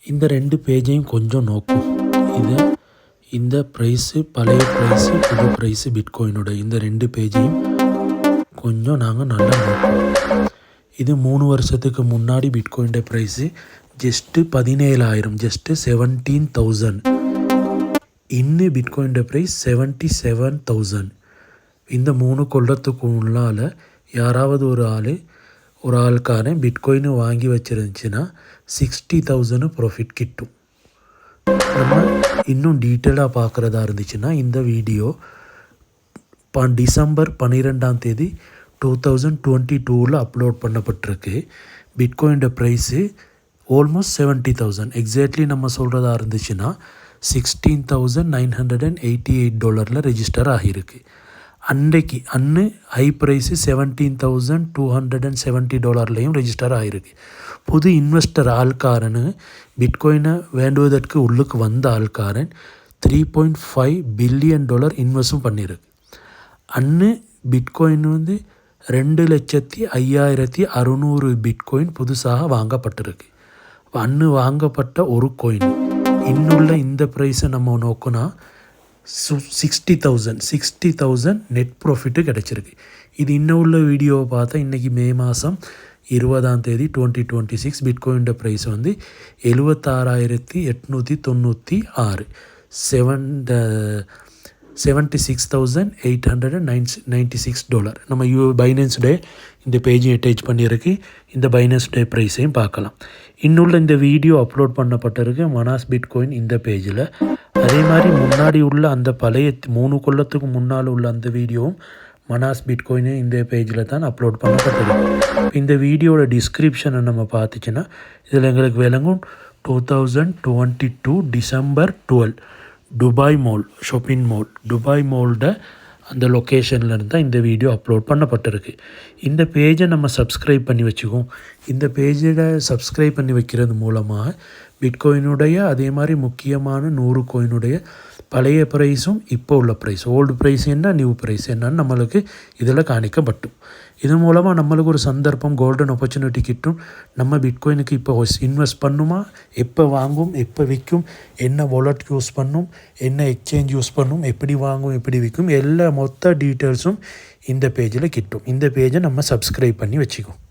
இந்த 2 பேஜையும் கொஞ்சம் நோக்கும். இந்த ப்ரைஸு பழைய ப்ரைஸு புது ப்ரைஸு பிட்காயினோட இந்த 2 பேஜையும் கொஞ்சம் நாங்கள் நல்லா நோக்குவோம். இது 3 வருஷத்துக்கு முன்னாடி பிட்காயினோட ப்ரைஸு ஜஸ்ட்டு 17,000, ஜஸ்ட்டு 17,000. இன்னும் பிட்காயினோட ப்ரைஸ் 77,000. இந்த 3 கொள்ளத்துக்கு உள்ளால் யாராவது ஒரு ஆள்காரன் பிட்காயின் வாங்கி வச்சுருந்துச்சுன்னா 60,000 ப்ராஃபிட் கிட்டும். நம்ம இன்னும் டீட்டெயிலாக பார்க்குறதா இருந்துச்சுன்னா இந்த வீடியோ டிசம்பர் 12 2022 அப்லோட் பண்ணப்பட்டிருக்கு. பிட்காயினோட ப்ரைஸு ஆல்மோஸ்ட் 70,000. எக்ஸாக்ட்லி நம்ம சொல்கிறதா இருந்துச்சுன்னா $16,988 ரெஜிஸ்டர் ஆகியிருக்கு. அன்று ஹை ப்ரைஸு $17,270 ரெஜிஸ்டர் ஆகிருக்கு. புது இன்வெஸ்டர் ஆள்காரனு பிட்காயினை வேண்டுவதற்கு உள்ளுக்கு வந்த ஆள்காரன் $3.5 பில்லியன் இன்வெஸ்டும் பண்ணியிருக்கு. அன்று பிட்காயின் 2,05,600 பிட்காயின் புதுசாக வாங்கப்பட்டிருக்கு. அன்று வாங்கப்பட்ட ஒரு காயின் இன்னுள்ள இந்த ப்ரைஸை நம்ம நோக்கினா 60,000 நெட் ப்ராஃபிட்டு கிடச்சிருக்கு. இது இன்னும் உள்ள வீடியோவை பார்த்தா இன்றைக்கி மே மாதம் 20 2026 பிட்காயினோட ப்ரைஸ் 76,896 $76,896. நம்ம பைனான்ஸ் டே இந்த பேஜையும் அட்டாச் பண்ணியிருக்கு. இந்த பைனான்ஸ் டே ப்ரைஸையும் பார்க்கலாம். இன்னுள்ள இந்த வீடியோ அப்லோட் பண்ணப்பட்டிருக்கு மனாஸ் பிட்காயின் இந்த பேஜில். அதே மாதிரி முன்னாடி உள்ள அந்த பழைய 3 கொள்ளத்துக்கு முன்னால் உள்ள அந்த வீடியோவும் மனாஸ் பிட்காயின் இந்த பேஜில் தான் அப்லோட் பண்ணப்பட்டிருக்கு. இந்த வீடியோட டிஸ்கிரிப்ஷனை நம்ம பார்த்துச்சுன்னா இதில் எங்களுக்கு விளங்கும் 2022 December 12 Dubai mall shopping mall Dubai மாலோட அந்த லொக்கேஷனில் இருந்தால் இந்த வீடியோ அப்லோட் பண்ணப்பட்டிருக்கு. இந்த பேஜை நம்ம சப்ஸ்கிரைப் பண்ணி வச்சுக்குவோம். இந்த பேஜில் சப்ஸ்கிரைப் பண்ணி வைக்கிறது மூலமாக பிட்காயினுடைய அதே மாதிரி முக்கியமான 100 காயினுடைய பழைய ப்ரைஸும் இப்போ உள்ள ப்ரைஸ், ஓல்டு ப்ரைஸ் என்ன நியூ ப்ரைஸ் என்னன்னு நம்மளுக்கு இதில் காணிக்கப்பட்டும். இது மூலமாக நம்மளுக்கு ஒரு சந்தர்ப்பம் கோல்டன் ஆப்பர்ச்சுனிட்டி கிட்டும். நம்ம பிட்காயினுக்கு இப்போ இன்வெஸ்ட் பண்ணுமா, எப்போ வாங்கும், எப்போ விற்கும், என்ன வாலெட் யூஸ் பண்ணும், என்ன எக்ஸ்சேஞ்ச் யூஸ் பண்ணும், எப்படி வாங்கும், எப்படி விற்கும், எல்லா மொத்த டீட்டெயில்ஸும் இந்த பேஜில் கிட்டும். இந்த பேஜை நம்ம சப்ஸ்கிரைப் பண்ணி வச்சுக்குவோம்.